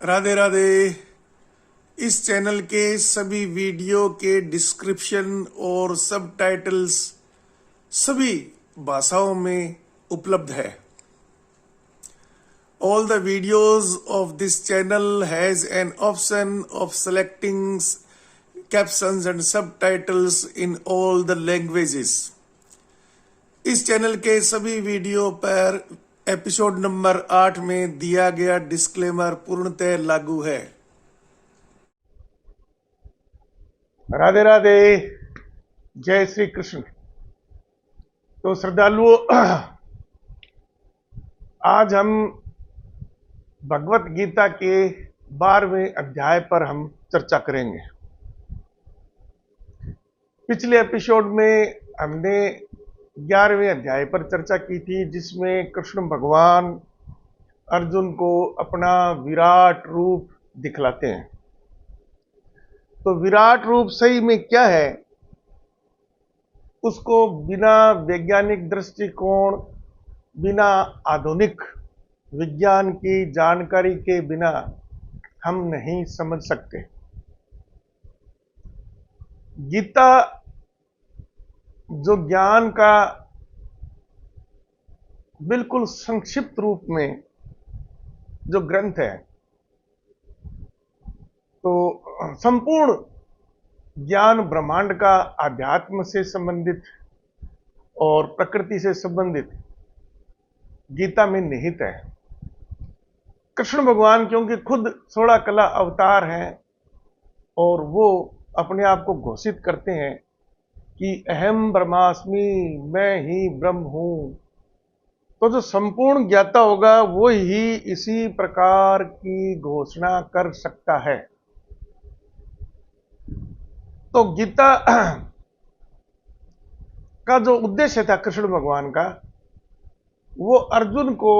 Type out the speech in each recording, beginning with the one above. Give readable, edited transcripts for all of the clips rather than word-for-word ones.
राधे राधे। इस चैनल के सभी वीडियो के डिस्क्रिप्शन और सबटाइटल्स सभी भाषाओं में उपलब्ध है। All the videos of this channel has an option of selecting captions and subtitles in all the languages. इस चैनल के सभी वीडियो पर एपिसोड नंबर 8 में दिया गया डिस्क्लेमर पूर्णतः लागू है। राधे राधे, जय श्री कृष्ण। तो श्रद्धालुओं, आज हम भगवत गीता के 12वें अध्याय पर हम चर्चा करेंगे। पिछले एपिसोड में हमने 11वें अध्याय पर चर्चा की थी, जिसमें कृष्ण भगवान अर्जुन को अपना विराट रूप दिखलाते हैं। तो विराट रूप सही में क्या है, उसको बिना वैज्ञानिक दृष्टिकोण, बिना आधुनिक विज्ञान की जानकारी के बिना हम नहीं समझ सकते। गीता जो ज्ञान का बिल्कुल संक्षिप्त रूप में जो ग्रंथ है, तो संपूर्ण ज्ञान ब्रह्मांड का आध्यात्म से संबंधित और प्रकृति से संबंधित गीता में निहित है। कृष्ण भगवान क्योंकि खुद 16 कला अवतार हैं और वो अपने आप को घोषित करते हैं कि अहम ब्रह्मास्मि, मैं ही ब्रह्म हूं, तो जो संपूर्ण ज्ञाता होगा वो ही इसी प्रकार की घोषणा कर सकता है। तो गीता का जो उद्देश्य था कृष्ण भगवान का, वो अर्जुन को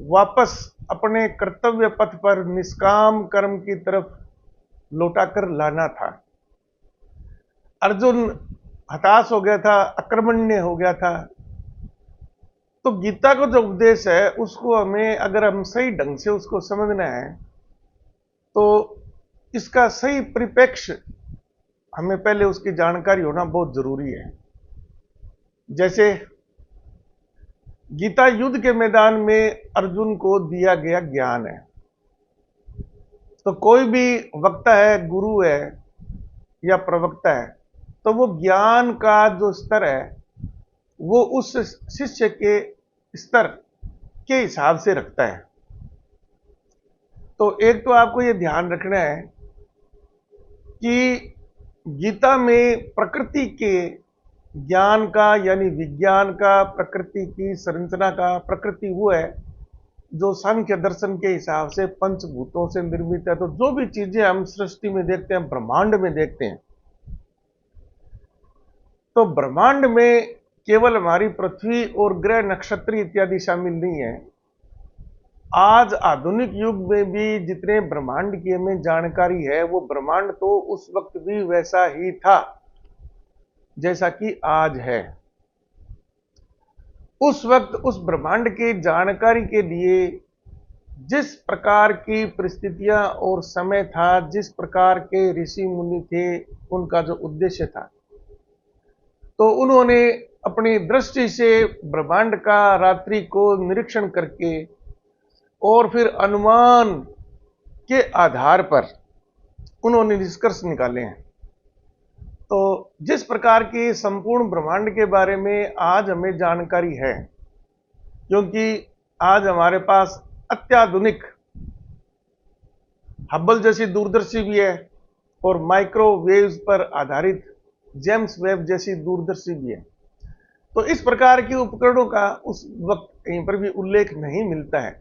वापस अपने कर्तव्य पथ पर निष्काम कर्म की तरफ लौटाकर लाना था। अर्जुन हताश हो गया था, अकर्मण्य हो गया था। तो गीता का जो उपदेश है, उसको हमें अगर हम सही ढंग से उसको समझना है, तो इसका सही परिप्रेक्ष्य हमें पहले उसकी जानकारी होना बहुत जरूरी है। जैसे गीता युद्ध के मैदान में अर्जुन को दिया गया ज्ञान है। तो कोई भी वक्ता है, गुरु है या प्रवक्ता है, तो वो ज्ञान का जो स्तर है वो उस शिष्य के स्तर के हिसाब से रखता है। तो एक तो आपको ये ध्यान रखना है कि गीता में प्रकृति के ज्ञान का, यानी विज्ञान का, प्रकृति की संरचना का, प्रकृति वो है जो सांख्य दर्शन के हिसाब से पंचभूतों से निर्मित है। तो जो भी चीजें हम सृष्टि में देखते हैं, ब्रह्मांड में देखते हैं, तो ब्रह्मांड में केवल हमारी पृथ्वी और ग्रह नक्षत्र इत्यादि शामिल नहीं है। आज आधुनिक युग में भी जितने ब्रह्मांड की हमें जानकारी है, वो ब्रह्मांड तो उस वक्त भी वैसा ही था जैसा कि आज है। उस वक्त उस ब्रह्मांड की जानकारी के लिए जिस प्रकार की परिस्थितियां और समय था, जिस प्रकार के ऋषि मुनि थे, उनका जो उद्देश्य था, तो उन्होंने अपनी दृष्टि से ब्रह्मांड का रात्रि को निरीक्षण करके और फिर अनुमान के आधार पर उन्होंने निष्कर्ष निकाले हैं। तो जिस प्रकार की संपूर्ण ब्रह्मांड के बारे में आज हमें जानकारी है, क्योंकि आज हमारे पास अत्याधुनिक हब्बल जैसी दूरदर्शी भी है और माइक्रोवेव्स पर आधारित जेम्स वेब जैसी दूरदर्शी भी है। तो इस प्रकार के उपकरणों का उस वक्त कहीं पर भी उल्लेख नहीं मिलता है।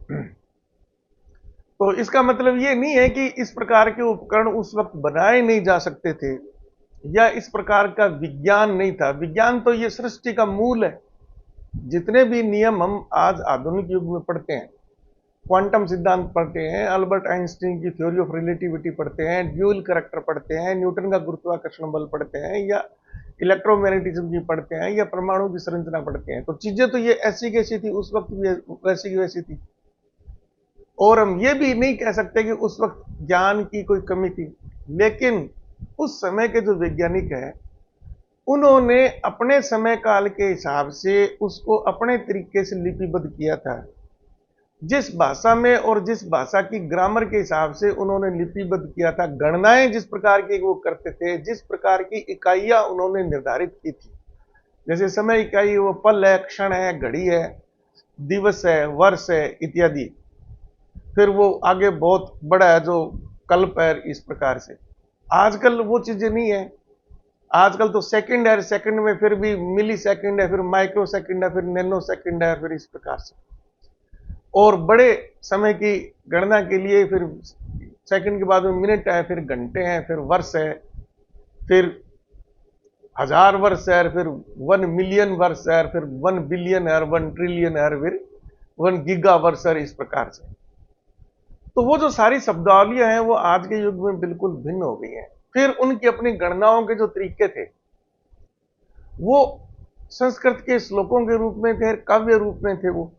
तो इसका मतलब ये नहीं है कि इस प्रकार के उपकरण उस वक्त बनाए नहीं जा सकते थे या इस प्रकार का विज्ञान नहीं था। विज्ञान तो ये सृष्टि का मूल है। जितने भी नियम हम आज आधुनिक युग में पढ़ते हैं, क्वांटम सिद्धांत पढ़ते हैं, अल्बर्ट आइंस्टीन की थ्योरी ऑफ रिलेटिविटी पढ़ते हैं, ड्यूल करैक्टर पढ़ते हैं, न्यूटन का गुरुत्वाकर्षण बल पढ़ते हैं, या इलेक्ट्रोमैग्नेटिज्म की पढ़ते हैं, या परमाणु की संरचना पढ़ते हैं, तो चीजें तो ये ऐसी कैसी थी उस वक्त भी वैसी की वैसी थी। और हम ये भी नहीं कह सकते कि उस वक्त ज्ञान की कोई कमी थी, लेकिन उस समय के जो वैज्ञानिक हैं उन्होंने अपने समय काल के हिसाब से उसको अपने तरीके से लिपिबद्ध किया था। जिस भाषा में और जिस भाषा की ग्रामर के हिसाब से उन्होंने लिपिबद्ध किया था, गणनाएं जिस प्रकार की वो करते थे, जिस प्रकार की इकाइयां उन्होंने निर्धारित की थी, जैसे समय इकाई वो पल है, क्षण है, घड़ी है, दिवस है, वर्ष है इत्यादि। फिर वो आगे बहुत बड़ा है जो कल्प है, इस प्रकार से। आजकल वो चीजें नहीं है। आजकल तो सेकंड है, सेकंड में फिर भी मिली सेकंड है, फिर माइक्रो सेकंड है, फिर नैनो सेकंड है, फिर इस प्रकार से। और बड़े समय की गणना के लिए फिर सेकंड के बाद में मिनट है, फिर घंटे हैं, फिर वर्ष है, फिर 1000 वर्ष है, फिर 1 मिलियन वर्ष है, फिर 1 बिलियन है, 1 ट्रिलियन है, फिर 1 गीगा वर्ष है, इस प्रकार से। तो वो जो सारी शब्दावलियां हैं वो आज के युग में बिल्कुल भिन्न हो गई हैं। फिर उनकी अपनी गणनाओं के जो तरीके थे वो संस्कृत के श्लोकों के रूप में थे, काव्य रूप में थे वो।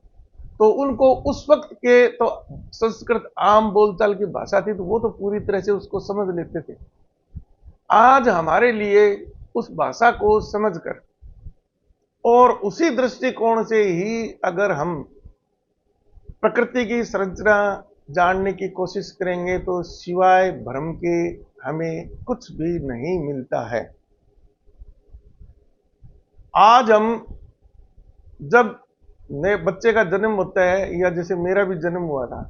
तो उनको उस वक्त के तो संस्कृत आम बोलचाल की भाषा थी, तो वो तो पूरी तरह से उसको समझ लेते थे। आज हमारे लिए उस भाषा को समझकर और उसी दृष्टिकोण से ही अगर हम प्रकृति की संरचना जानने की कोशिश करेंगे तो सिवाय भ्रम के हमें कुछ भी नहीं मिलता है। आज हम जब नए बच्चे का जन्म होता है, या जैसे मेरा भी जन्म हुआ था,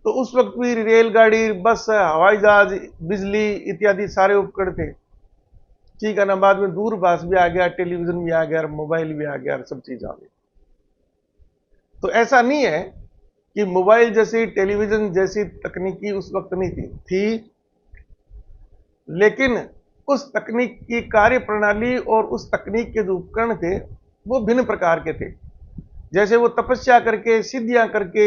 तो उस वक्त भी रेलगाड़ी, बस, हवाई जहाज, बिजली इत्यादि सारे उपकरण थे। ठीक है ना, बाद में दूरभाष भी आ गया, टेलीविजन भी आ गया, मोबाइल भी आ गया, सब चीज आ गई। तो ऐसा नहीं है कि मोबाइल जैसी, टेलीविजन जैसी तकनीकी उस वक्त नहीं थी, लेकिन उस तकनीक की कार्य प्रणाली और उस तकनीक के जो उपकरण थे वो भिन्न प्रकार के थे। जैसे वो तपस्या करके, सिद्धियां करके,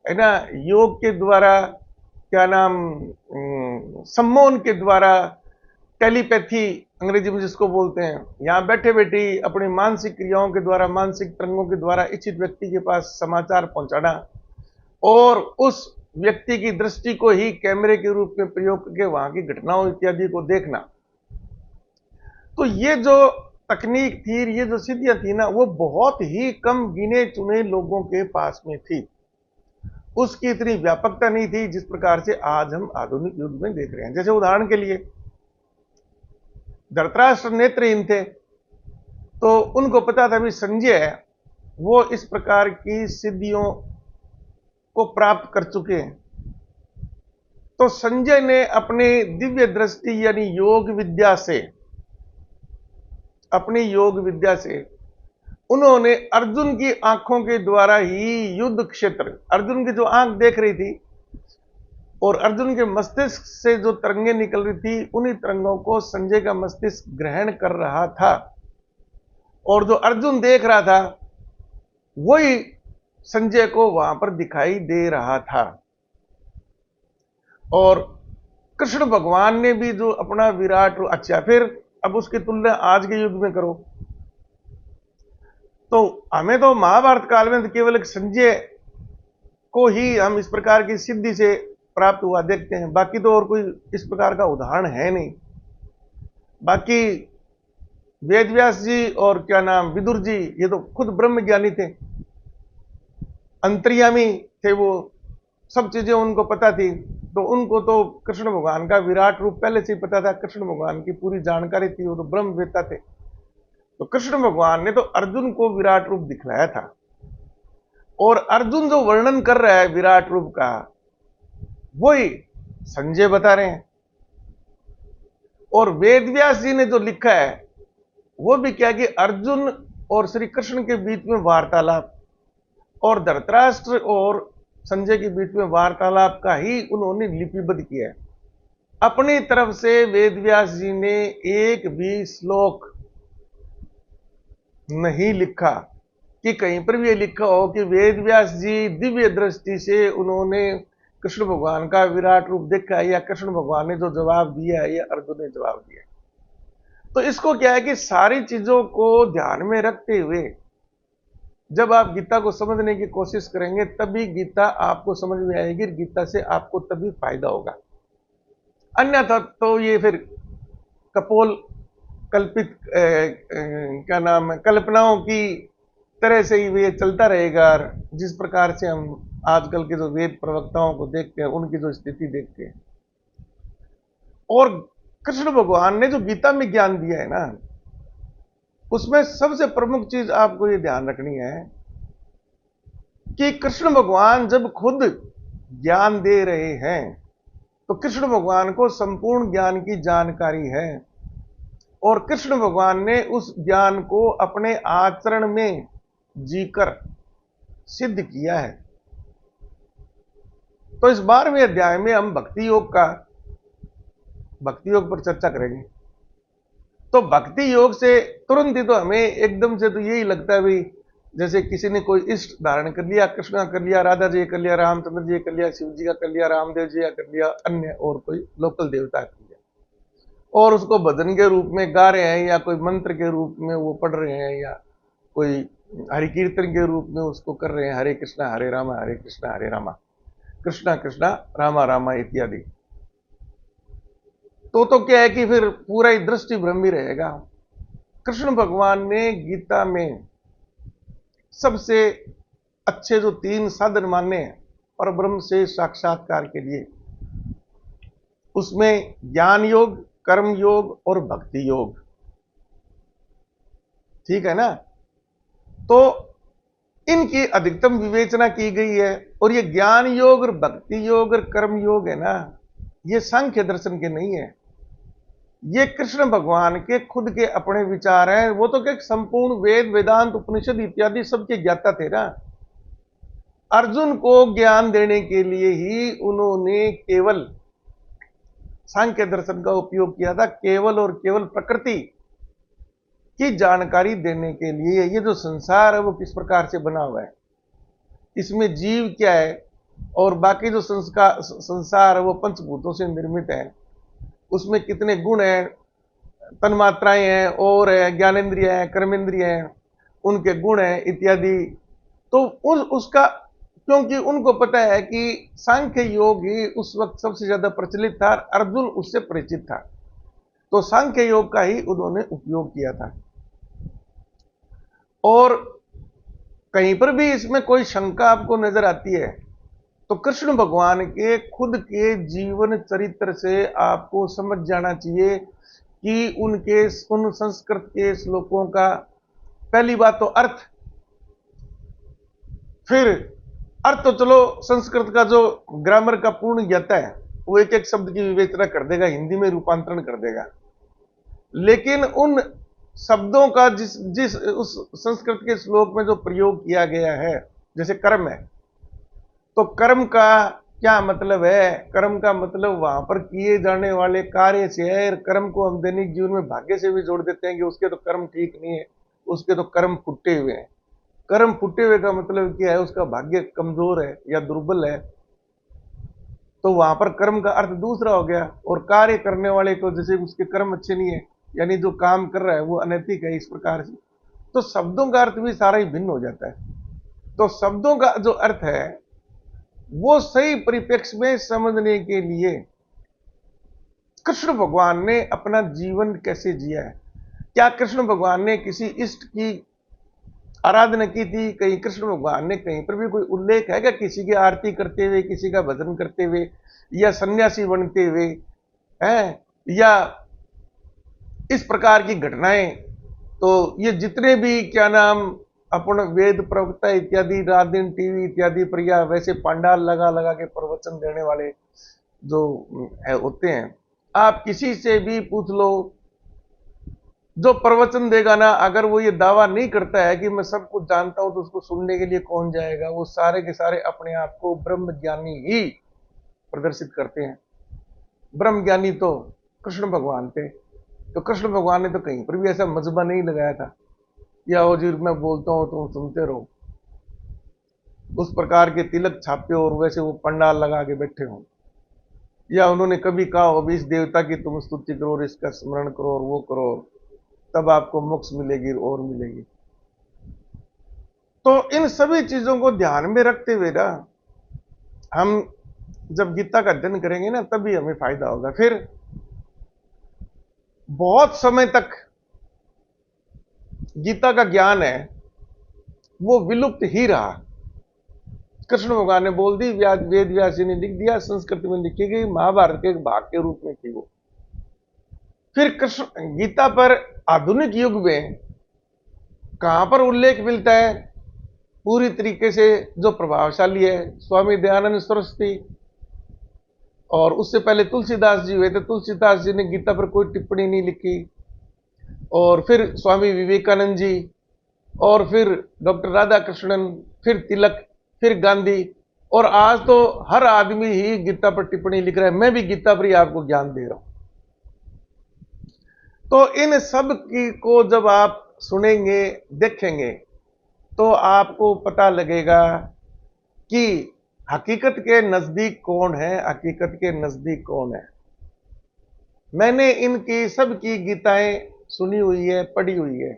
है ना, योग के द्वारा, क्या नाम, सम्मोहन के द्वारा, टेलीपैथी अंग्रेजी में जिसको बोलते हैं, यहां बैठे बैठे अपनी मानसिक क्रियाओं के द्वारा, मानसिक तरंगों के द्वारा इच्छित व्यक्ति के पास समाचार पहुंचाना और उस व्यक्ति की दृष्टि को ही कैमरे के रूप में प्रयोग करके वहां की घटनाओं इत्यादि को देखना। तो ये जो तकनीक थी, ये जो सिद्धियां थी ना, वो बहुत ही कम गिने चुने लोगों के पास में थी। उसकी इतनी व्यापकता नहीं थी जिस प्रकार से आज हम आधुनिक युग में देख रहे हैं। जैसे उदाहरण के लिए धृतराष्ट्र नेत्रहीन थे, तो उनको पता था भी संजय वो इस प्रकार की सिद्धियों को प्राप्त कर चुके हैं। तो संजय ने अपनी दिव्य दृष्टि यानी योग विद्या से, अपनी योग विद्या से उन्होंने अर्जुन की आंखों के द्वारा ही युद्ध क्षेत्र, अर्जुन की जो आंख देख रही थी और अर्जुन के मस्तिष्क से जो तरंगें निकल रही थी, उन्हीं तरंगों को संजय का मस्तिष्क ग्रहण कर रहा था, और जो अर्जुन देख रहा था वही संजय को वहां पर दिखाई दे रहा था। और कृष्ण भगवान ने भी जो अपना विराट रूप, अच्छा फिर अब उसकी तुलना आज के युग में करो, तो हमें तो महाभारत काल में केवल एक संजय को ही हम इस प्रकार की सिद्धि से प्राप्त हुआ देखते हैं, बाकी तो और कोई इस प्रकार का उदाहरण है नहीं। बाकी वेदव्यास जी और क्या नाम विदुर जी, ये तो खुद ब्रह्म ज्ञानी थे, अंतर्यामी थे, वो सब चीजें उनको पता थी। तो उनको तो कृष्ण भगवान का विराट रूप पहले से ही पता था, कृष्ण भगवान की पूरी जानकारी थी, वो तो ब्रह्मवेत्ता थे। तो कृष्ण भगवान ने तो अर्जुन को विराट रूप दिखलाया था, और अर्जुन जो वर्णन कर रहा है विराट रूप का वही संजय बता रहे हैं। और वेदव्यास जी ने जो लिखा है वो भी क्या कि अर्जुन और श्री कृष्ण के बीच में वार्तालाप, और धृतराष्ट्र और संजय के बीच में वार्तालाप का ही उन्होंने लिपिबद्ध किया है। अपनी तरफ से वेदव्यास जी ने एक भी श्लोक नहीं लिखा कि कहीं पर भी ये लिखा हो कि वेदव्यास जी दिव्य दृष्टि से उन्होंने कृष्ण भगवान का विराट रूप देखा है, या कृष्ण भगवान ने जो जवाब दिया है या अर्जुन ने जवाब दिया है। तो इसको क्या है कि सारी चीजों को ध्यान में रखते हुए जब आप गीता को समझने की कोशिश करेंगे तभी गीता आपको समझ में आएगी, गीता से आपको तभी फायदा होगा। अन्यथा तो ये फिर कपोल कल्पित क्या नाम है, कल्पनाओं की तरह से ही ये चलता रहेगा। और जिस प्रकार से हम आजकल के जो वेद प्रवक्ताओं को देखते हैं, उनकी जो स्थिति देखते हैं, और कृष्ण भगवान ने जो गीता में ज्ञान दिया है ना, उसमें सबसे प्रमुख चीज आपको ये ध्यान रखनी है कि कृष्ण भगवान जब खुद ज्ञान दे रहे हैं तो कृष्ण भगवान को संपूर्ण ज्ञान की जानकारी है, और कृष्ण भगवान ने उस ज्ञान को अपने आचरण में जीकर सिद्ध किया है। तो इस 12वें अध्याय में हम भक्ति योग पर चर्चा करेंगे। तो भक्ति योग से तुरंत ही तो हमें एकदम से तो यही लगता है भाई, जैसे किसी ने कोई इष्ट धारण कर लिया, कृष्ण का कर लिया, राधा जी कर लिया, रामचंद्र जी कर लिया, शिव जी का कर लिया, रामदेव जी का कर लिया, अन्य और कोई लोकल देवता कर लिया, और उसको भजन के रूप में गा रहे हैं, या कोई मंत्र के रूप में वो पढ़ रहे हैं, या कोई हरि कीर्तन के रूप में उसको कर रहे हैं, हरे कृष्णा हरे रामा, हरे कृष्णा हरे रामा, कृष्णा कृष्णा रामा रामा इत्यादि। तो क्या है कि फिर पूरा ही दृष्टि भ्रम ही रहेगा। कृष्ण भगवान ने गीता में सबसे अच्छे जो 3 साधन माने और ब्रह्म से साक्षात्कार के लिए, उसमें ज्ञान योग, कर्म योग और भक्ति योग, ठीक है ना। तो इनकी अधिकतम विवेचना की गई है, और ये ज्ञान योग और भक्ति योग और कर्म योग है ना, ये सांख्य दर्शन के नहीं है, ये कृष्ण भगवान के खुद के अपने विचार हैं। वो तो क्या संपूर्ण वेद वेदांत उपनिषद इत्यादि सबके ज्ञाता थे ना। अर्जुन को ज्ञान देने के लिए ही उन्होंने केवल सांख्य दर्शन का उपयोग किया था, केवल और केवल प्रकृति की जानकारी देने के लिए। ये जो संसार है वो किस प्रकार से बना हुआ है, इसमें जीव क्या है, और बाकी जो संसार है वो पंचभूतों से निर्मित है, उसमें कितने गुण हैं, तन्मात्राएं हैं, और है ज्ञानेन्द्रिय है, कर्मेंद्रिय है, उनके गुण हैं इत्यादि। तो उसका, क्योंकि उनको पता है कि सांख्य योग ही उस वक्त सबसे ज्यादा प्रचलित था, अर्जुन उससे परिचित था, तो सांख्य योग का ही उन्होंने उपयोग किया था। और कहीं पर भी इसमें कोई शंका आपको नजर आती है तो कृष्ण भगवान के खुद के जीवन चरित्र से आपको समझ जाना चाहिए कि उनके उन संस्कृत के श्लोकों का पहली बात तो अर्थ, फिर अर्थ तो चलो संस्कृत का जो ग्रामर का पूर्ण ज्ञाता है वो एक एक शब्द की विवेचना कर देगा, हिंदी में रूपांतरण कर देगा, लेकिन उन शब्दों का जिस जिस उस संस्कृत के श्लोक में जो प्रयोग किया गया है, जैसे कर्म है, तो कर्म का क्या मतलब है, कर्म का मतलब वहां पर किए जाने वाले कार्य से है। कर्म को हम दैनिक जीवन में भाग्य से भी जोड़ देते हैं कि उसके तो कर्म ठीक नहीं है, उसके तो कर्म फुटे हुए हैं। कर्म फुटे हुए का मतलब क्या है, उसका भाग्य कमजोर है या दुर्बल है, तो वहां पर कर्म का अर्थ दूसरा हो गया। और कार्य करने वाले को जैसे उसके कर्म अच्छे नहीं है, यानी जो काम कर रहा है वो अनैतिक है, इस प्रकार से तो शब्दों का अर्थ भी सारा ही भिन्न हो जाता है। तो शब्दों का जो अर्थ है वो सही परिप्रेक्ष्य में समझने के लिए कृष्ण भगवान ने अपना जीवन कैसे जिया है, क्या कृष्ण भगवान ने किसी इष्ट की आराधना की थी, कहीं कृष्ण भगवान ने कहीं पर भी कोई उल्लेख है क्या किसी की आरती करते हुए, किसी का भजन करते हुए, या सन्यासी बनते हुए हैं, या इस प्रकार की घटनाएं। तो ये जितने भी क्या नाम अपन वेद प्रवक्ता इत्यादि रात दिन टीवी इत्यादि पर या वैसे पंडाल लगा लगा के प्रवचन देने वाले जो होते हैं, आप किसी से भी पूछ लो, जो प्रवचन देगा ना, अगर वो ये दावा नहीं करता है कि मैं सब कुछ जानता हूं, तो उसको सुनने के लिए कौन जाएगा। वो सारे के सारे अपने आप को ब्रह्म ज्ञानी ही प्रदर्शित करते हैं। ब्रह्म ज्ञानी तो कृष्ण भगवान थे, तो कृष्ण भगवान ने तो कहीं पर भी ऐसा मजबा नहीं लगाया था या वो जी मैं बोलता हूं तुम सुनते रहो, उस प्रकार के तिलक छापे और वैसे वो पंडाल लगा के बैठे हों, या उन्होंने कभी कहा हो इस देवता की तुम स्तुति करो और इसका स्मरण करो और वो करो, तब आपको मोक्ष मिलेगी और मिलेगी। तो इन सभी चीजों को ध्यान में रखते हुए ना हम जब गीता का अध्ययन करेंगे ना तभी हमें फायदा होगा। फिर बहुत समय तक गीता का ज्ञान है वो विलुप्त ही रहा। कृष्ण भगवान ने बोल दी, वेद व्यास जी ने लिख दिया, संस्कृत में लिखी गई, महाभारत के एक भाग के रूप में थी वो। फिर कृष्ण गीता पर आधुनिक युग में कहां पर उल्लेख मिलता है पूरी तरीके से जो प्रभावशाली है, स्वामी दयानंद सरस्वती, और उससे पहले तुलसीदास जी हुए थे। तुलसीदास जी ने गीता पर कोई टिप्पणी नहीं लिखी, और फिर स्वामी विवेकानंद जी, और फिर डॉक्टर राधा कृष्णन, फिर तिलक, फिर गांधी, और आज तो हर आदमी ही गीता पर टिप्पणी लिख रहा है। मैं भी गीता पर ही आपको ज्ञान दे रहा हूं। तो इन सब की को जब आप सुनेंगे, देखेंगे, तो आपको पता लगेगा कि हकीकत के नजदीक कौन है, हकीकत के नजदीक कौन है। मैंने इनकी सबकी गीताएं सुनी हुई है, पढ़ी हुई है।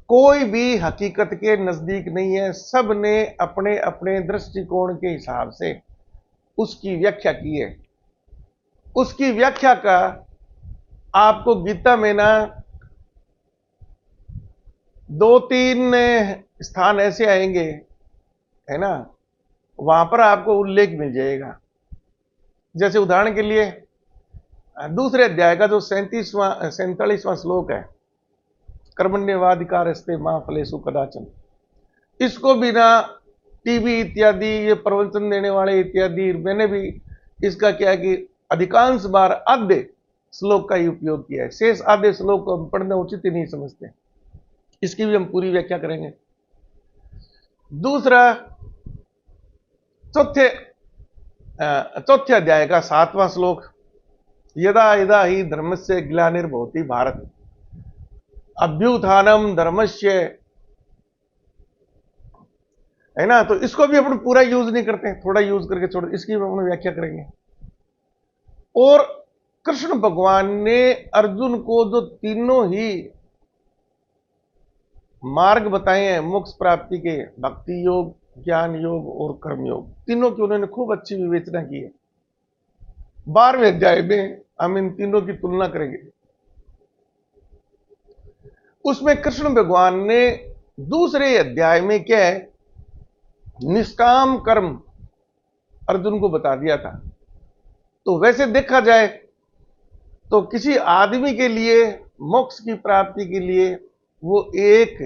कोई भी हकीकत के नजदीक नहीं है। सब ने अपने अपने दृष्टिकोण के हिसाब से उसकी व्याख्या की है। उसकी व्याख्या का आपको गीता में ना 2-3 स्थान ऐसे आएंगे, है ना, वहां पर आपको उल्लेख मिल जाएगा। जैसे उदाहरण के लिए दूसरे अध्याय का जो 47वां श्लोक है, कर्मण्येवाधिकारस्ते मा फलेषु कदाचन, इसको बिना टीवी इत्यादि, ये प्रवचन देने वाले इत्यादि, मैंने भी इसका क्या है कि अधिकांश बार आधे श्लोक का ही उपयोग किया है। शेष आधे श्लोक को हम पढ़ना उचित ही नहीं समझते। इसकी भी हम पूरी व्याख्या करेंगे। दूसरा, चौथे अध्याय का 7वां श्लोक, यदा यदा ही धर्मस्य ग्लानिर्भवति भारत अभ्युत्थानम धर्मस्य, है ना। तो इसको भी अपन पूरा यूज नहीं करते, थोड़ा यूज करके छोड़, इसकी भी अपन व्याख्या करेंगे। और कृष्ण भगवान ने अर्जुन को जो तीनों ही मार्ग बताए हैं मोक्ष प्राप्ति के, भक्ति योग, ज्ञान योग और कर्म योग, तीनों की उन्होंने खूब अच्छी विवेचना की है। 12वें अध्याय में हम इन तीनों की तुलना करेंगे। उसमें कृष्ण भगवान ने दूसरे अध्याय में क्या है, निष्काम कर्म अर्जुन को बता दिया था। तो वैसे देखा जाए तो किसी आदमी के लिए मोक्ष की प्राप्ति के लिए वो एक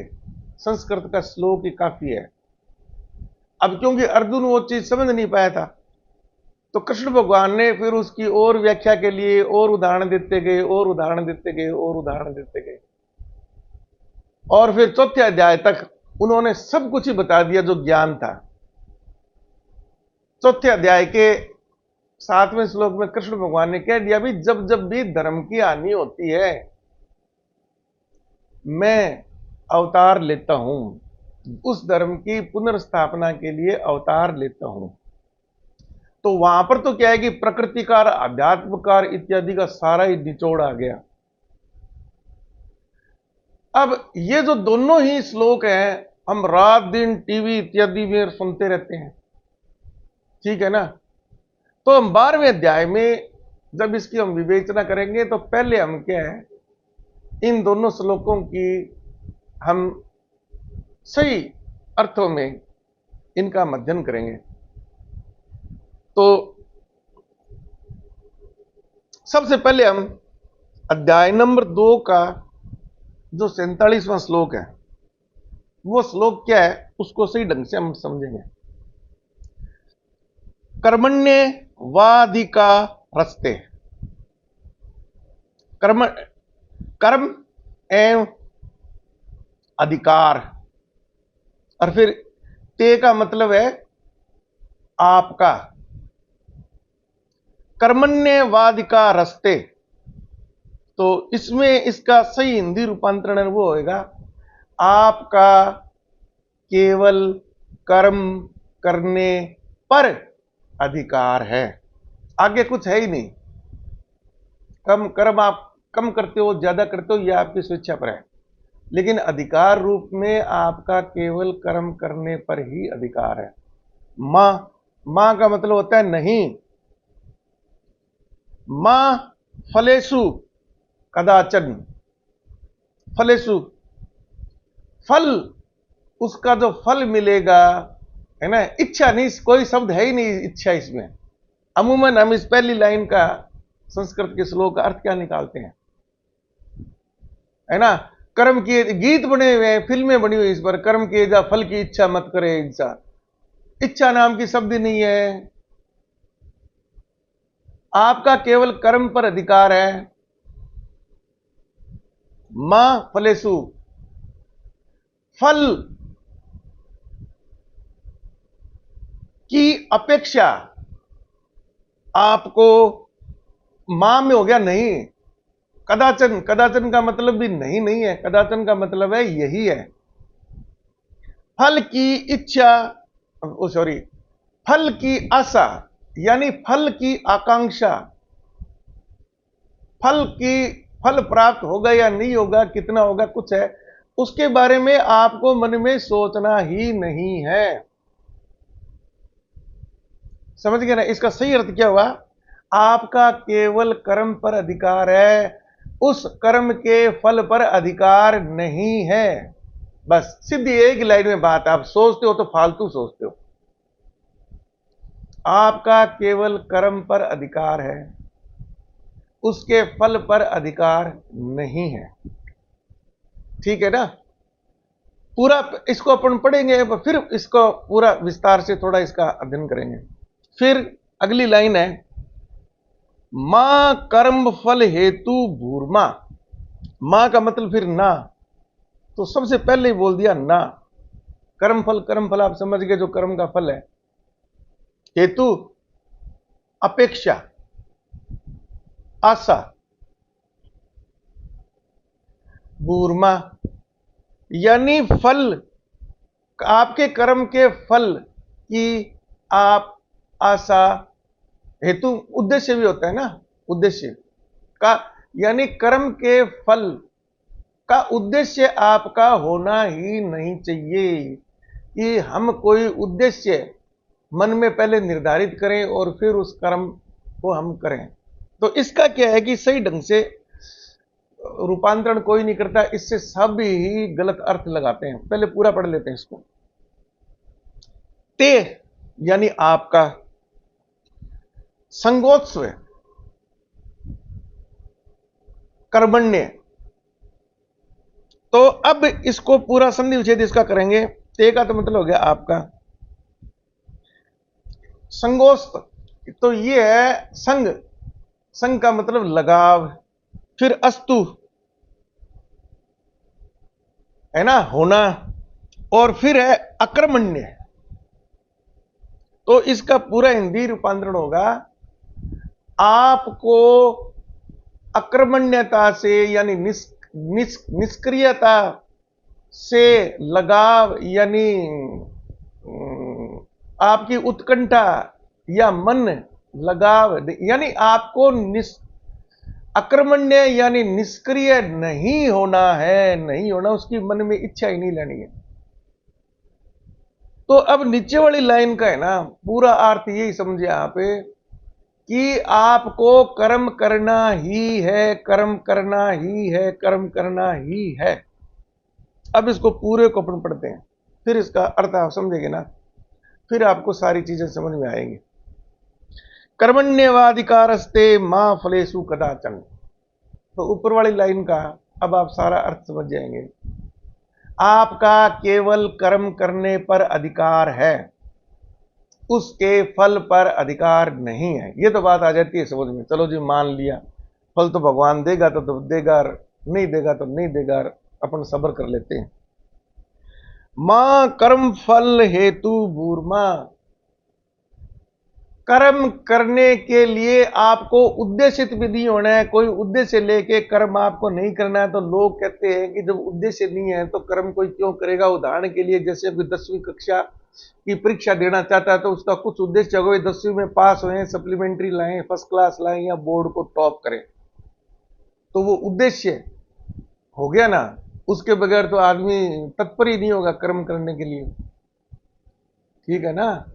संस्कृत का श्लोक ही काफी है। अब क्योंकि अर्जुन वो चीज समझ नहीं पाया था, तो कृष्ण भगवान ने फिर उसकी और व्याख्या के लिए और उदाहरण देते गए, और उदाहरण देते गए, और उदाहरण देते गए, और फिर चौथे अध्याय तक उन्होंने सब कुछ ही बता दिया जो ज्ञान था। चौथे अध्याय के 7वें श्लोक में कृष्ण भगवान ने कह दिया, भी जब जब भी धर्म की हानि होती है मैं अवतार लेता हूं, उस धर्म की पुनर्स्थापना के लिए अवतार लेता हूं। तो वहां पर तो क्या है कि प्रकृतिकार, अध्यात्मकार इत्यादि का सारा ही निचोड़ आ गया। अब ये जो दोनों ही श्लोक हैं हम रात दिन टीवी इत्यादि में सुनते रहते हैं, ठीक है ना। तो हम 12वें अध्याय में जब इसकी हम विवेचना करेंगे तो पहले हम क्या है, इन दोनों श्लोकों की हम सही अर्थों में इनका अध्ययन करेंगे। तो सबसे पहले हम अध्याय नंबर 2 का जो 47वां श्लोक है, वो श्लोक क्या है उसको सही ढंग से हम समझेंगे। कर्मण्य वाधिकारस्ते, कर्म एवं अधिकार, और फिर ते का मतलब है आपका। कर्मण्यवाधिकारस्ते, तो इसमें इसका सही हिंदी रूपांतरण वो होएगा, आपका केवल कर्म करने पर अधिकार है, आगे कुछ है ही नहीं। कम कर्म आप कम करते हो, ज्यादा करते हो, यह आपकी स्वेच्छा पर है। लेकिन अधिकार रूप में आपका केवल कर्म करने पर ही अधिकार है। मां, मां का मतलब होता है नहीं। मां फलेषु कदाचन, फलेषु, फल, उसका जो फल मिलेगा, है ना, इच्छा नहीं, कोई शब्द है ही नहीं इच्छा इसमें। अमूमन हम इस पहली लाइन का संस्कृत के श्लोक का अर्थ क्या निकालते हैं, है ना, कर्म किए, गीत बने हुए हैं, फिल्में बनी हुई इस पर, कर्म किए जा फल की इच्छा मत करे इंसान। इच्छा नाम की शब्द ही नहीं है। आपका केवल कर्म पर अधिकार है। मां फलेषु, फल की अपेक्षा आपको, मां में हो गया नहीं। कदाचन, कदाचन का मतलब भी नहीं नहीं है, कदाचन का मतलब है यही है। फल की इच्छा, सॉरी, फल की आशा, यानी फल की आकांक्षा, फल प्राप्त होगा या नहीं होगा, कितना होगा, कुछ है, उसके बारे में आपको मन में सोचना ही नहीं है। समझ गए ना? इसका सही अर्थ क्या हुआ? आपका केवल कर्म पर अधिकार है, उस कर्म के फल पर अधिकार नहीं है। बस सीधी एक लाइन में बात। आप सोचते हो तो फालतू सोचते हो। आपका केवल कर्म पर अधिकार है, उसके फल पर अधिकार नहीं है। ठीक है ना? पूरा इसको अपन पढ़ेंगे, फिर इसको पूरा विस्तार से थोड़ा इसका अध्ययन करेंगे। फिर अगली लाइन है, मां कर्म फल हेतु भूर्मा। मां का मतलब फिर ना, तो सबसे पहले ही बोल दिया ना। कर्म फल आप समझ गए, जो कर्म का फल है। हेतु अपेक्षा, आशा, भूर्मा यानी फल, आपके कर्म के फल की आप आशा, हेतु उद्देश्य भी होता है ना, उद्देश्य का, यानी कर्म के फल का उद्देश्य आपका होना ही नहीं चाहिए कि हम कोई उद्देश्य मन में पहले निर्धारित करें और फिर उस कर्म को हम करें। तो इसका क्या है कि सही ढंग से रूपांतरण कोई नहीं करता, इससे सब ही गलत अर्थ लगाते हैं। पहले पूरा पढ़ लेते हैं इसको। ते यानी आपका, संगोत्सव, कर्मण्य। तो अब इसको पूरा संधि विच्छेद इसका करेंगे। ते का तो मतलब हो गया आपका। संगोस्त, तो ये है संग, संग का मतलब लगाव। फिर अस्तु, है ना, होना। और फिर है अकर्मण्य, तो इसका पूरा हिंदी रूपांतरण होगा, आपको अकर्मण्यता से यानी निष्क्रियता से लगाव, यानी आपकी उत्कंठा या मन लगाव, यानी आपको अकर्मण्य यानी निष्क्रिय नहीं होना है, नहीं होना, उसकी मन में इच्छा ही नहीं लेनी है। तो अब नीचे वाली लाइन का है ना, पूरा अर्थ यही समझे आप कि आपको कर्म करना ही है, कर्म करना ही है, कर्म करना ही है। अब इसको पूरे को अपन पढ़ते हैं, फिर इसका अर्थ आप समझेंगे ना, फिर आपको सारी चीजें समझ में आएंगी। कर्मण्यवाधिकारस्ते मां फलेषु कदाचन। तो ऊपर वाली लाइन का अब आप सारा अर्थ समझ जाएंगे। आपका केवल कर्म करने पर अधिकार है, उसके फल पर अधिकार नहीं है। ये तो बात आ जाती है समझ में। चलो जी, मान लिया, फल तो भगवान देगा तो देगा, नहीं देगा तो नहीं देगा, अपन सब्र कर लेते हैं। मां कर्म फल हेतु भूर्मा, कर्म करने के लिए आपको उद्देशित भी नहीं होना है। कोई उद्देश्य लेके कर्म आपको नहीं करना है। तो लोग कहते हैं कि जब उद्देश्य नहीं है तो कर्म कोई क्यों करेगा। उदाहरण के लिए, जैसे कोई 10वीं कक्षा की परीक्षा देना चाहता है तो उसका कुछ उद्देश्य होगा, 10वीं में पास हुए, सप्लीमेंट्री लाएं, फर्स्ट क्लास लाएं या बोर्ड को टॉप करें, तो वो उद्देश्य हो गया ना। उसके बगैर तो आदमी तत्पर ही नहीं होगा कर्म करने के लिए। ठीक है ना?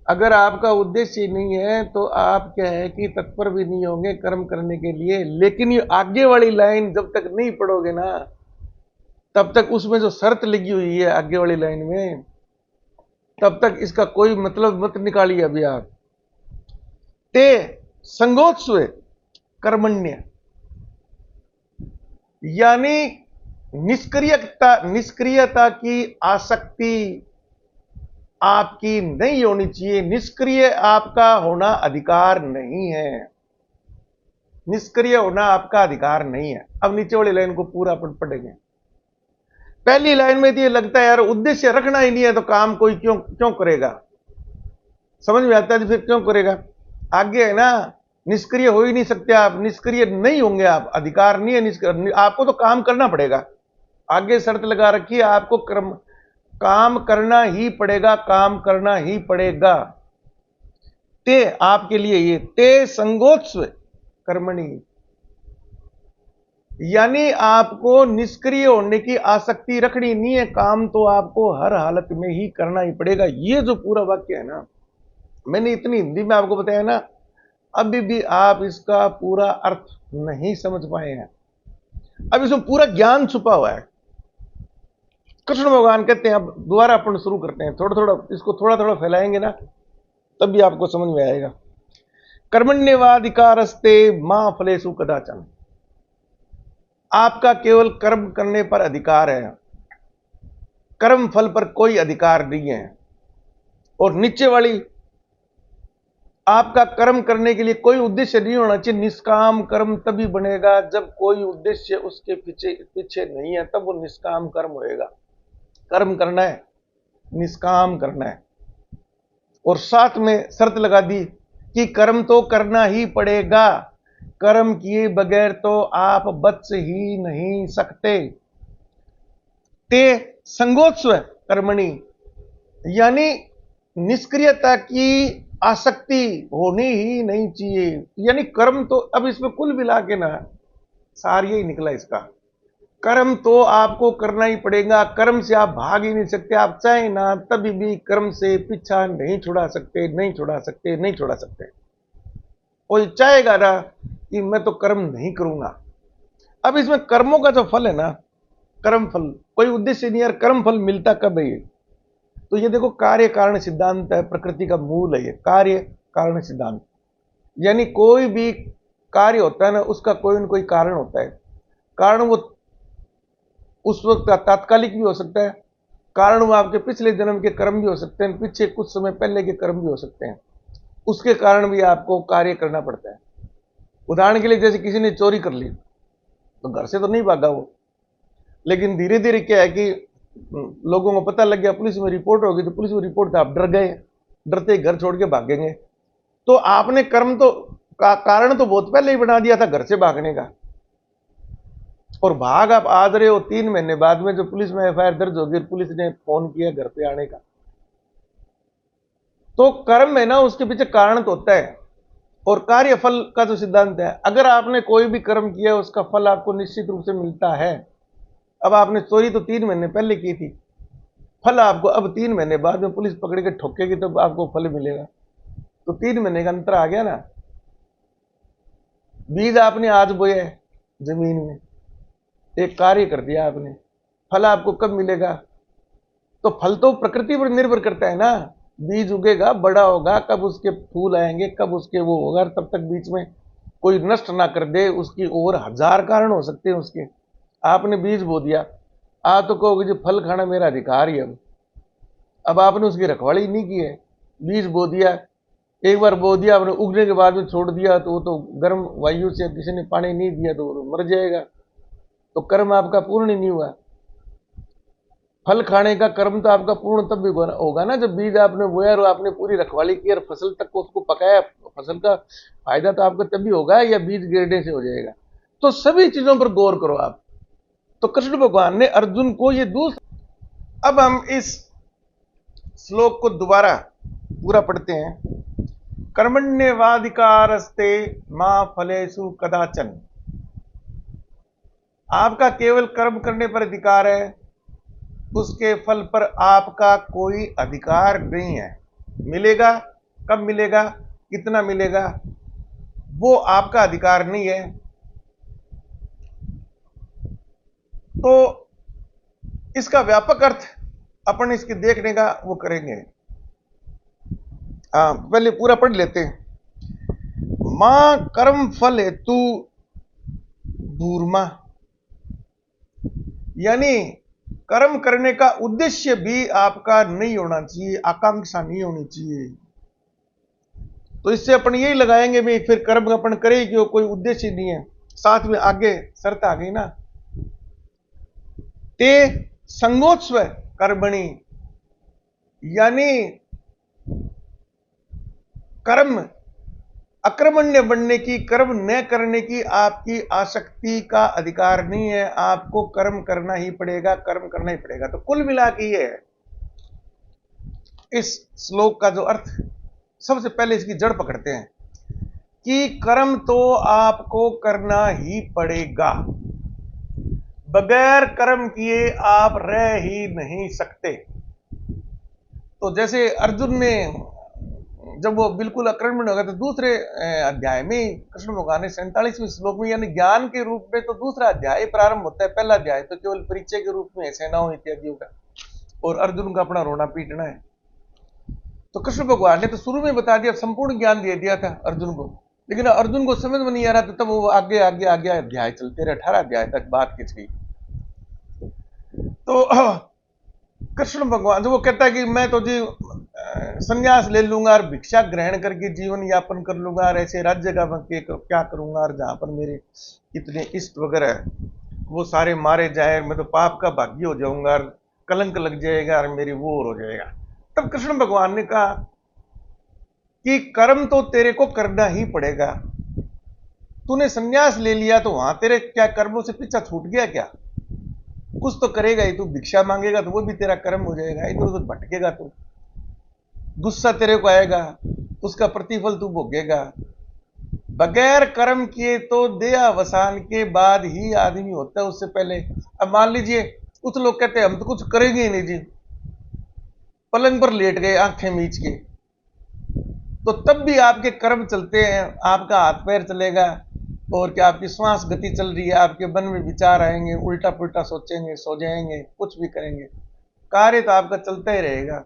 अगर आपका उद्देश्य ही नहीं है तो आप क्या है कि तत्पर भी नहीं होंगे कर्म करने के लिए। लेकिन ये आगे वाली लाइन जब तक नहीं पढ़ोगे ना, तब तक उसमें जो शर्त लगी हुई है आगे वाली लाइन में, तब तक इसका कोई मतलब मत निकालिए अभी आप। ते संगोत्स्व कर्मण्य, यानी निष्क्रियता की आसक्ति आपकी नहीं होनी चाहिए। निष्क्रिय आपका होना अधिकार नहीं है। निष्क्रिय होना आपका अधिकार नहीं है। अब नीचे वाली लाइन को पूरा पढ़ेंगे। पहली लाइन में तो ये लगता है यार उद्देश्य रखना ही नहीं है तो काम कोई क्यों क्यों करेगा। समझ में आता है फिर क्यों करेगा। आगे है ना, निष्क्रिय हो ही नहीं सकते आप, निष्क्रिय नहीं होंगे आप, अधिकार नहीं है निष्क्रिय, आपको तो काम करना पड़ेगा। आगे शर्त लगा रखी है आपको काम करना ही पड़ेगा, काम करना ही पड़ेगा। ते आपके लिए ये ते संगोत्स्व कर्मणि, यानी आपको निष्क्रिय होने की आसक्ति रखनी नहीं है, काम तो आपको हर हालत में ही करना ही पड़ेगा। ये जो पूरा वाक्य है ना, मैंने इतनी हिंदी में आपको बताया ना, अभी भी आप इसका पूरा अर्थ नहीं समझ पाए हैं। अब इसमें पूरा ज्ञान छुपा हुआ है। कृष्ण भगवान कहते हैं, अब दोबारा अपन शुरू करते हैं, थोड़ा थोड़ा इसको थोड़ा थोड़ा फैलाएंगे ना, तब भी आपको समझ में आएगा। कर्मण्येवाधिकारस्ते मां फलेषु कदाचन, आपका केवल कर्म करने पर अधिकार है, कर्म फल पर कोई अधिकार नहीं है। और नीचे वाली, आपका कर्म करने के लिए कोई उद्देश्य नहीं होना चाहिए। निष्काम कर्म तभी बनेगा जब कोई उद्देश्य उसके पीछे पीछे नहीं है, तब वो निष्काम कर्म होएगा। कर्म करना है, निष्काम करना है। और साथ में शर्त लगा दी कि कर्म तो करना ही पड़ेगा, कर्म किए बगैर तो आप बच ही नहीं सकते। ते संगोत्स्व कर्मणि, यानी निष्क्रियता की आसक्ति होनी ही नहीं चाहिए। यानी कर्म तो, अब इसमें कुल मिला के ना सार यही निकला इसका, कर्म तो आपको करना ही पड़ेगा, कर्म से आप भाग ही नहीं सकते। आप चाहे ना तभी भी कर्म से पीछा नहीं छुड़ा सकते, नहीं छुड़ा सकते, नहीं छुड़ा सकते। कोई चाहेगा ना कि मैं तो कर्म नहीं करूंगा। अब इसमें कर्मों का जो फल है ना, कर्म फल, कोई उद्देश्य नहीं यार, कर्म फल मिलता कब है ये? तो ये देखो, कार्य कारण सिद्धांत है, प्रकृति का मूल है ये कार्य कारण सिद्धांत। यानी कोई भी कार्य होता है ना, उसका कोई न कोई कारण होता है। कारण वो उस वक्त तात्कालिक भी हो सकता है, कारण वो आपके पिछले जन्म के कर्म भी हो सकते हैं, पीछे कुछ समय पहले के कर्म भी हो सकते हैं, उसके कारण भी आपको कार्य करना पड़ता है। उदाहरण के लिए जैसे किसी ने चोरी कर ली तो घर से तो नहीं भागा वो, लेकिन धीरे धीरे क्या है कि लोगों को पता लग गया, पुलिस में रिपोर्ट होगी, तो पुलिस में रिपोर्ट था, आप डर गए, डरते घर छोड़ के भागेंगे। तो आपने कर्म तो कारण तो बहुत पहले ही बना दिया था घर से भागने का, और भाग आप आ रहे हो 3 महीने बाद में, जो पुलिस में एफआईआर दर्ज होगी, पुलिस ने फोन किया घर पे आने का। तो कर्म है ना, उसके पीछे कारण तो होता है। और कार्य फल का जो सिद्धांत है, अगर आपने कोई भी कर्म किया उसका फल आपको निश्चित रूप से मिलता है। अब आपने चोरी तो 3 महीने पहले की थी, फल आपको अब 3 महीने बाद में पुलिस पकड़ के ठोकेगी तब आपको फल मिलेगा। तो 3 महीने का अंतर आ गया ना। बीज आपने आज बोया है जमीन में, एक कार्य कर दिया आपने, फल आपको कब मिलेगा? तो फल तो प्रकृति पर निर्भर करता है ना। बीज उगेगा, बड़ा होगा, कब उसके फूल आएंगे, कब उसके वो होगा, तब तक बीच में कोई नष्ट ना कर दे उसकी, और 1000 कारण हो सकते हैं उसके। आपने बीज बो दिया, आप तो कहोगे जो फल खाना मेरा अधिकार ही है। अब आपने उसकी रखवाली नहीं की है, बीज बो दिया, एक बार बो दिया आपने, उगने के बाद में छोड़ दिया तो वो तो गर्म वायु से, किसी ने पानी नहीं दिया तो मर जाएगा। तो कर्म आपका पूर्ण ही नहीं हुआ। फल खाने का कर्म तो आपका पूर्ण तब भी होगा ना जब बीज आपने बोया और आपने पूरी रखवाली की और फसल तक को उसको पकाया। फसल का फायदा तो आपको तब भी होगा या बीज गिरने से हो जाएगा। तो सभी चीजों पर गौर करो आप। तो कृष्ण भगवान ने अर्जुन को ये दूसरा, अब हम इस श्लोक को दोबारा पूरा पढ़ते हैं। कर्मण्येवाधिकारस्ते मां फलेषु कदाचन, आपका केवल कर्म करने पर अधिकार है, उसके फल पर आपका कोई अधिकार नहीं है। मिलेगा, कब मिलेगा, कितना मिलेगा, वो आपका अधिकार नहीं है। तो इसका व्यापक अर्थ अपन इसके देखने का वो करेंगे। पहले पूरा पढ़ लेते हैं। मां कर्म फल हेतु धूर्मा, यानी कर्म करने का उद्देश्य भी आपका नहीं होना चाहिए, आकांक्षा नहीं होनी चाहिए। तो इससे अपन यही लगाएंगे भी फिर कर्म अपन करें क्यों, कोई उद्देश्य नहीं है। साथ में आगे शर्त आ गई ना, ते संगोत्सव कर्मणि, यानी कर्म अकर्मण्य बनने की, कर्म न करने की आपकी आसक्ति का अधिकार नहीं है। आपको कर्म करना ही पड़ेगा, कर्म करना ही पड़ेगा। तो कुल मिला के ये है इस श्लोक का जो अर्थ। सबसे पहले इसकी जड़ पकड़ते हैं कि कर्म तो आपको करना ही पड़ेगा, बगैर कर्म किए आप रह ही नहीं सकते। तो जैसे अर्जुन ने जब वो बिल्कुल अकर्मण्य हो गया, तो दूसरे अध्याय में कृष्ण भगवान ने 47वें श्लोक में, यानी ज्ञान के रूप में तो दूसरा अध्याय प्रारंभ होता है। पहला अध्याय तो केवल परिचय के रूप में सेनाओं इत्यादियों का, और अर्जुन का अपना रोना पीटना है। तो कृष्ण भगवान ने तो शुरू में बता दिया, संपूर्ण ज्ञान दे दिया था अर्जुन को, लेकिन अर्जुन को समझ में नहीं आ रहा था। तब वो आगे आगे आगे अध्याय चलते रहे, 18 अध्याय तक बात खिंच गई। तो कृष्ण भगवान जो वो कहता है कि मैं तो जी संन्यास ले लूंगा और भिक्षा ग्रहण करके जीवन यापन कर लूंगा, और ऐसे राज्य का क्या करूंगा, और जहां पर मेरे इतने इष्ट वगैरह वो सारे मारे जाए, मैं तो पाप का भागी हो जाऊंगा, और कलंक लग जाएगा, और मेरी वो हो जाएगा। तब कृष्ण भगवान ने कहा कि कर्म तो तेरे को करना ही पड़ेगा। तूने संन्यास ले लिया तो वहां तेरे क्या कर्मों से पीछा छूट गया क्या? कुछ तो करेगा ही। तू भिक्षा मांगेगा तो वो भी तेरा कर्म हो जाएगा। इधर उधर भटकेगा, तू गुस्सा तेरे को आएगा, उसका प्रतिफल तू भोगेगा। बगैर कर्म किए तो देहावसान के बाद ही आदमी होता है, उससे पहले। अब मान लीजिए कुछ लोग कहते हैं हम तो कुछ करेंगे ही नहीं जी, पलंग पर लेट गए आंखें मीच के, तो तब भी आपके कर्म चलते हैं, आपका हाथ पैर चलेगा, और क्या आपकी श्वास गति चल रही है, आपके मन में विचार आएंगे, उल्टा पुल्टा सोचेंगे, सो जाएंगे, कुछ भी करेंगे, कार्य तो आपका चलता ही रहेगा।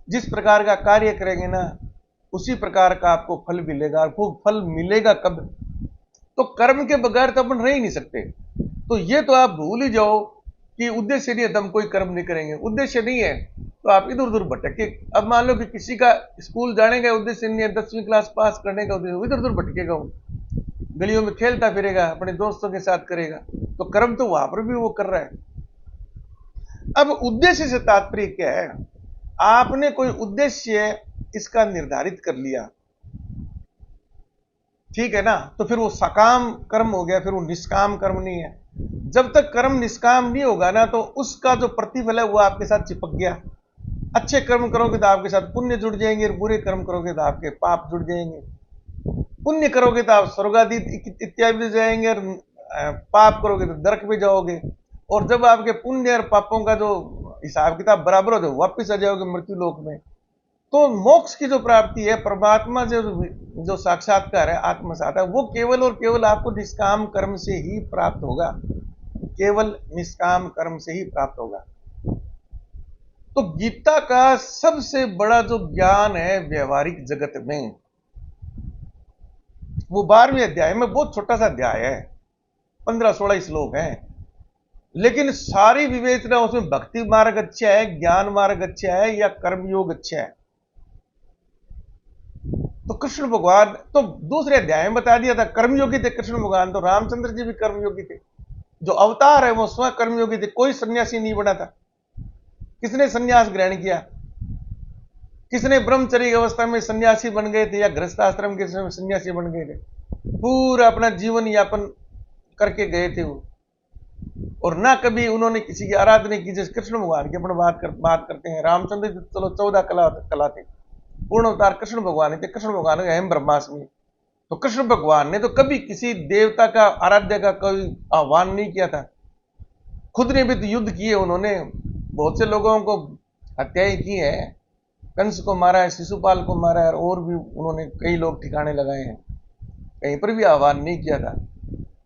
जिस प्रकार का कार्य करेंगे ना, उसी प्रकार का आपको फल मिलेगा। और वो फल मिलेगा कब? तो कर्म के बगैर तो अपन रह ही नहीं सकते। तो ये तो आप भूल ही जाओ कि उद्देश्य नहीं है तो हम कोई कर्म नहीं करेंगे। उद्देश्य नहीं है तो आप इधर उधर भटके। अब मान लो कि किसी का स्कूल जाने का उद्देश्य नहीं है, 10वीं क्लास पास करने का उद्देश्य, इधर उधर भटकेगा, वो गलियों में खेलता फिरेगा, अपने दोस्तों के साथ करेगा, तो कर्म तो वहां पर भी वो कर रहा है। अब उद्देश्य से तात्पर्य क्या है? आपने कोई उद्देश्य इसका निर्धारित कर लिया, ठीक है ना, तो फिर वो सकाम कर्म हो गया, फिर वो निष्काम कर्म नहीं है। जब तक कर्म निष्काम नहीं होगा ना, तो उसका जो प्रतिफल है वो आपके साथ चिपक गया। अच्छे कर्म करोगे तो आपके साथ पुण्य जुड़ जाएंगे, और बुरे कर्म करोगे तो आपके पाप जुड़ जाएंगे। पुण्य करोगे तो आप स्वर्गादि इत्यादि जाएंगे, और पाप करोगे तो नरक में जाओगे। और जब आपके पुण्य और पापों का जो हिसाब किताब बराबर हो जाए, वापिस आ जाओगे मृत्यु लोक में। तो मोक्ष की जो प्राप्ति है, परमात्मा जो साक्षात्कार है, आत्म साक्षात्कार, वो केवल और केवल आपको निष्काम कर्म से ही प्राप्त होगा। केवल निष्काम कर्म से ही प्राप्त होगा। तो गीता का सबसे बड़ा जो ज्ञान है व्यवहारिक जगत में, वो 12वें अध्याय में, बहुत छोटा सा अध्याय है, 15-16 श्लोक हैं, लेकिन सारी विवेचना उसमें भक्ति मार्ग अच्छा है, ज्ञान मार्ग अच्छा है, या कर्मयोग अच्छा है। तो कृष्ण भगवान तो दूसरे अध्याय में बता दिया था कर्मयोगी थे कृष्ण भगवान। तो रामचंद्र जी भी कर्मयोगी थे, जो अवतार है वो स्वयं कर्मयोगी थे। कोई सन्यासी नहीं बना था। किसने सन्यास ग्रहण किया? किसने ब्रह्मचर्य अवस्था में सन्यासी बन गए थे, या गृहस्थ आश्रम के समय सन्यासी बन गए थे? पूरा अपना जीवन यापन करके गए थे वो, और ना कभी उन्होंने किसी की आराधना की। जैसे कृष्ण भगवान की अपन बात करते हैं, रामचंद्र जी चलो 14 कला थे, पूर्ण अवतार कृष्ण भगवान थे। कृष्ण भगवान अहम ब्रह्मास्मि, तो कृष्ण भगवान ने तो कभी किसी देवता का आराध्य का कोई आह्वान नहीं किया था। खुद ने भी तो युद्ध किए, उन्होंने बहुत से लोगों को हत्याएं की है, कंस को मारा है, शिशुपाल को मारा है, और भी उन्होंने कई लोग ठिकाने लगाए हैं, कहीं पर भी आह्वान नहीं किया था।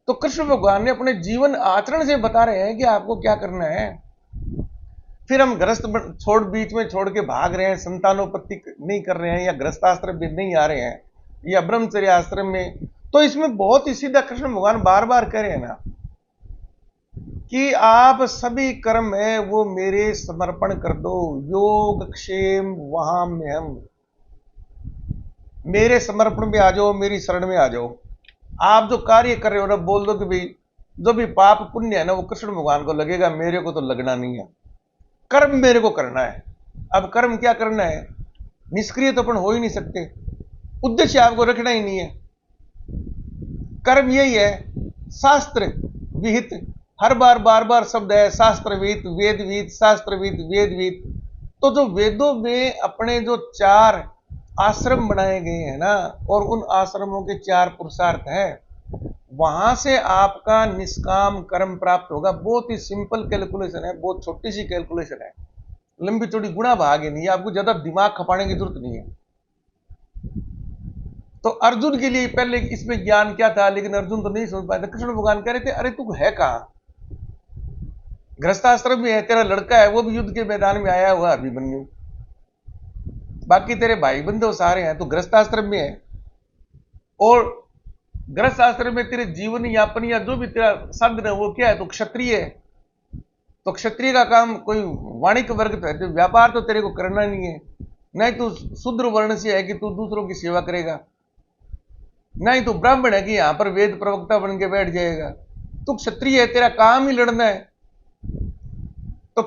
तो कृष्ण भगवान ने अपने जीवन आचरण से बता रहे हैं कि आपको क्या करना है। फिर हम गृहस्थ छोड़ बीच में छोड़ के भाग रहे हैं, संतानोपत्ति नहीं कर रहे हैं, या गृहस्थाश्रम में नहीं आ रहे हैं, या ब्रह्मचर्य आश्रम में, तो इसमें बहुत ही सीधा कृष्ण भगवान बार बार कह रहे हैं ना कि आप सभी कर्म है वो मेरे समर्पण कर दो। योग क्षेम वहां में हम, मेरे समर्पण में आ जाओ, मेरी शरण में आ जाओ। आप जो कार्य कर रहे हो ना, बोल दो कि भाई जो भी पाप पुण्य है ना वो कृष्ण भगवान को लगेगा, मेरे को तो लगना नहीं है। कर्म मेरे को करना है। अब कर्म क्या करना है, निष्क्रिय तो अपन हो ही नहीं सकते, उद्देश्य आपको रखना ही नहीं है। कर्म यही है, शास्त्र विहित, हर बार बार बार शब्द है, शास्त्र विहित, वेद विहित, शास्त्र विहित, वेद विहित। तो जो वेदों में अपने जो 4 आश्रम बनाए गए हैं ना, और उन आश्रमों के 4 पुरुषार्थ हैं, वहां से आपका निष्काम कर्म प्राप्त होगा। बहुत ही सिंपल कैलकुलेशन है, बहुत छोटी सी कैलकुलेशन है, लंबी चौड़ी गुणा भागे नहीं है, आपको ज्यादा दिमाग खपाने की जरूरत नहीं है। तो अर्जुन के लिए पहले इसमें ज्ञान क्या था, लेकिन अर्जुन तो नहीं समझ पाया था। कृष्ण भगवान कह रहे थे, अरे तू है कहां, गृहस्थाश्रम में है, तेरा लड़का है वो भी युद्ध के मैदान में आया हुआ अभिमन्यु, बाकी तेरे भाई बंधु सारे हैं, तो गृहस्थाश्रम में है, और गृहस्थाश्रम में तेरे जीवन यापन या जो भी तेरा साधन है वो क्या है, तो क्षत्रिय है। तो क्षत्रिय का काम कोई वाणिक वर्ग तो है, तो व्यापार तो तेरे को करना नहीं है। नहीं तू शूद्र वर्ण से है कि तू दूसरों की सेवा करेगा, नहीं तू ब्राह्मण है कि यहां पर वेद प्रवक्ता बन के बैठ जाएगा। तू क्षत्रिय है, तेरा काम ही लड़ना है। तो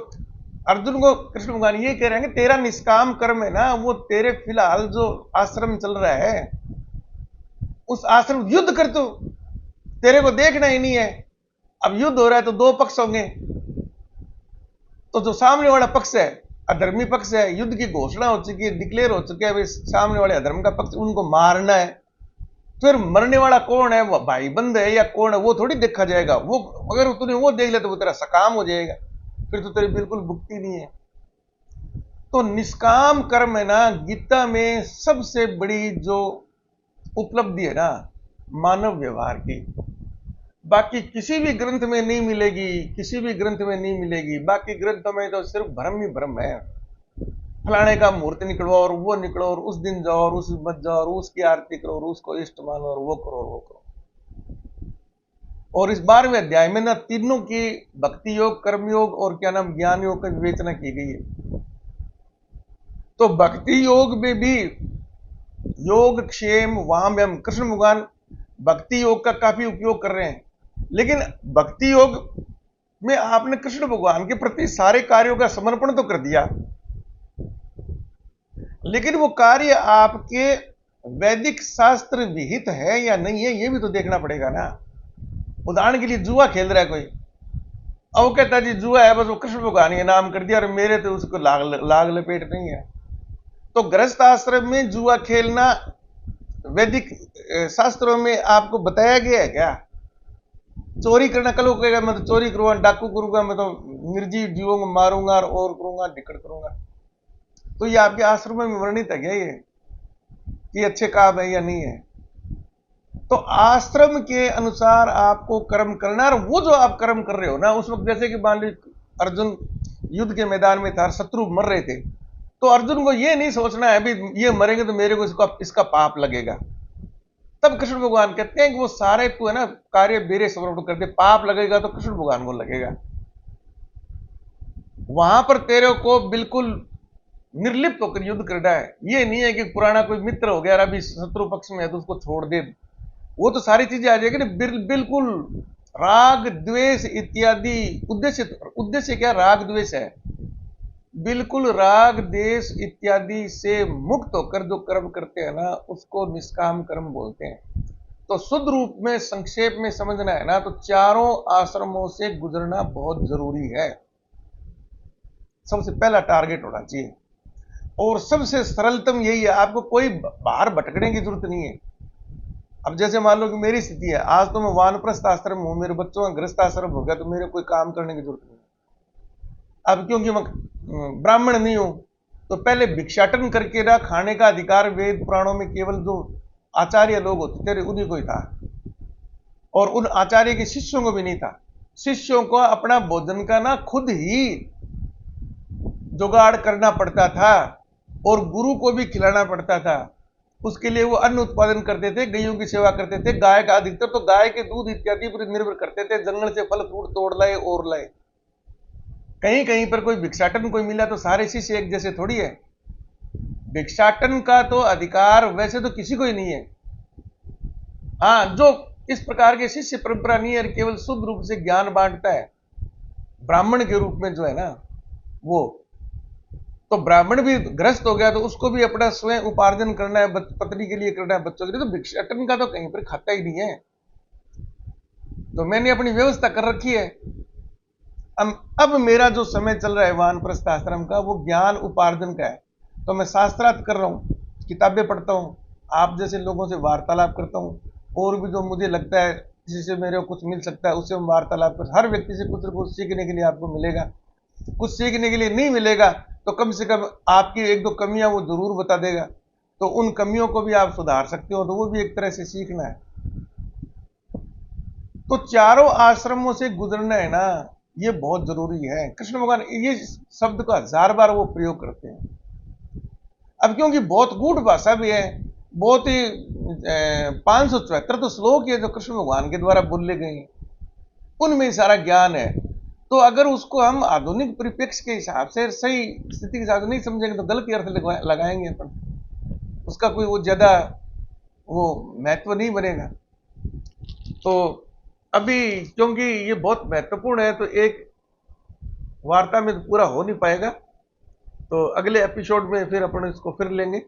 अर्जुन को कृष्ण भगवान ये कह रहे हैं कि तेरा निष्काम कर्म है ना, वो तेरे फिलहाल जो आश्रम चल रहा है उस आश्रम युद्ध कर, तू तेरे को देखना ही नहीं है। अब युद्ध हो रहा है तो 2 पक्ष होंगे, तो जो सामने वाला पक्ष है अधर्मी पक्ष है, युद्ध की घोषणा हो चुकी है, डिक्लेयर हो चुके हैं, सामने वाले अधर्म का पक्ष, उनको मारना है। फिर मरने वाला कौन है, वो भाई बंद है या कौन है, वो थोड़ी देखा जाएगा। वो अगर तूने वो देख लिया तो वो तेरा सकाम हो जाएगा, फिर तो तेरी बिल्कुल भुक्ति नहीं है। तो निष्काम कर्म है ना, गीता में सबसे बड़ी जो उपलब्धि है ना मानव व्यवहार की, बाकी किसी भी ग्रंथ में नहीं मिलेगी, किसी भी ग्रंथ में नहीं मिलेगी। बाकी ग्रंथों में तो सिर्फ भ्रम ही भ्रम है, फलाने का मुहूर्त निकलो और वो निकलो और उस दिन जाओ और उस मत जाओ और उसकी आरती करो और उसको इष्ट मानो और वो करो और वो करो। और इस 12वें अध्याय में ना तीनों की भक्ति योग, कर्म योग और क्या नाम ज्ञान योग की विवेचना की गई है। तो भक्ति योग में भी योग क्षेम वाम्यम, कृष्ण भगवान भक्ति योग का काफी उपयोग कर रहे हैं, लेकिन भक्ति योग में आपने कृष्ण भगवान के प्रति सारे कार्यों का समर्पण तो कर दिया, लेकिन वो कार्य आपके वैदिक शास्त्र विहित है या नहीं है ये भी तो देखना पड़ेगा ना। उदाहरण के लिए जुआ खेल रहा है कोई, अब वो कहता है जी जुआ है, बस वो कृष्ण भगवान ने नाम कर दिया और मेरे तो उसको लाग लपेट नहीं है। तो गृहस्थ आश्रम में जुआ खेलना वैदिक शास्त्रों में आपको बताया गया है क्या? चोरी करना, कल वो कहेगा मैं तो चोरी करूंगा, डाकू करूंगा, मैं तो निर्जीव जीवों को मारूंगा और करूंगा, ढिकड़ करूंगा। तो ये आपके आश्रम में वर्णित है क्या ये कि अच्छे काम है या नहीं है? तो आश्रम के अनुसार आपको कर्म करना है। और वो जो आप कर्म कर रहे हो ना उस वक्त, जैसे कि मान लीजिए अर्जुन युद्ध के मैदान में था, शत्रु मर रहे थे, तो अर्जुन को ये नहीं सोचना है अभी ये मरेंगे तो मेरे को इसका पाप लगेगा। तब कृष्ण भगवान कहते हैं कि वो सारे तू है ना कार्य मेरे समर्पण कर दे, पाप लगेगा तो कृष्ण भगवान को लगेगा। वहां पर तेरे को बिल्कुल निर्लिप्त होकर युद्ध करना है। ये नहीं है कि पुराना कोई मित्र हो गया अभी शत्रु पक्ष में है तो उसको छोड़ दे, वो तो सारी चीजें आ जाएगी ना। बिल्कुल राग द्वेष इत्यादि, उद्देश्य क्या, राग द्वेष है, बिल्कुल राग द्वेष इत्यादि से मुक्त होकर जो कर्म करते हैं ना उसको निष्काम कर्म बोलते हैं। तो शुद्ध रूप में संक्षेप में समझना है ना तो चारों आश्रमों से गुजरना बहुत जरूरी है, सबसे पहला टारगेट होना चाहिए। और सबसे सरलतम यही है, आपको कोई बाहर भटकने की जरूरत नहीं है। अब जैसे मान लो कि मेरी स्थिति है, आज तो मैं वानप्रस्थ आश्रम हूं, मेरे बच्चों का गृहस्थ आश्रम हो गया, तो मेरे कोई काम करने की जरूरत नहीं। अब क्योंकि मैं ब्राह्मण नहीं हूं, तो पहले भिक्षाटन करके ना खाने का अधिकार वेद पुराणों में केवल जो आचार्य लोग होते थे उन्हीं को ही था, और उन आचार्य के शिष्यों को भी नहीं था। शिष्यों को अपना भोजन का ना खुद ही जुगाड़ करना पड़ता था, और गुरु को भी खिलाना पड़ता था। उसके लिए वो अन्न उत्पादन करते थे, गायों की सेवा करते थे, गाय का अधिकतर तो गाय के दूध इत्यादि पर निर्भर करते थे, जंगल से फल फ्रूट तोड़ लाए और लाए। कहीं कहीं पर कोई भिक्षाटन कोई मिला तो सारे शिष्य एक जैसे थोड़ी है। भिक्षाटन का तो अधिकार वैसे तो किसी को ही नहीं है। हाँ, जो इस प्रकार के शिष्य परंपरा नहीं है, केवल शुद्ध रूप से ज्ञान बांटता है ब्राह्मण के रूप में जो है ना वो, तो ब्राह्मण भी ग्रस्त हो गया तो उसको भी अपना स्वयं उपार्जन करना है, पत्नी के लिए करना है, बच्चों के लिए, तो भिक्षाटन का तो कहीं पर खाता ही नहीं है। तो मैंने अपनी व्यवस्था कर रखी है। अब मेरा जो समय चल रहा है वानप्रस्थ आश्रम का, वो ज्ञान उपार्जन का है। तो मैं शास्त्रार्थ कर रहा हूँ, किताबें पढ़ता हूँ, आप जैसे लोगों से वार्तालाप करता हूँ, और भी जो मुझे लगता है किसी से मेरे को कुछ मिल सकता है उससे हम वार्तालाप कर, हर व्यक्ति से कुछ न कुछ सीखने के लिए आपको मिलेगा। कुछ सीखने के लिए नहीं मिलेगा तो कम से कम आपकी एक दो कमियां वो जरूर बता देगा, तो उन कमियों को भी आप सुधार सकते हो, तो वो भी एक तरह से सीखना है। तो चारों आश्रमों से गुजरना है ना, ये बहुत जरूरी है। कृष्ण भगवान ये शब्द को 1000 बार वो प्रयोग करते हैं। अब क्योंकि बहुत गूढ़ भाषा भी है, बहुत ही 574 तो श्लोक है जो कृष्ण भगवान के द्वारा बोले गए हैं, उनमें सारा ज्ञान है। तो अगर उसको हम आधुनिक परिप्रेक्ष्य के हिसाब से, सही स्थिति के हिसाब से नहीं समझेंगे तो गलत अर्थ लगाएंगे अपन, उसका कोई वो ज्यादा वो महत्व नहीं बनेगा। तो अभी क्योंकि ये बहुत महत्वपूर्ण है, तो एक वार्ता में तो पूरा हो नहीं पाएगा, तो अगले एपिसोड में फिर अपन इसको फिर लेंगे।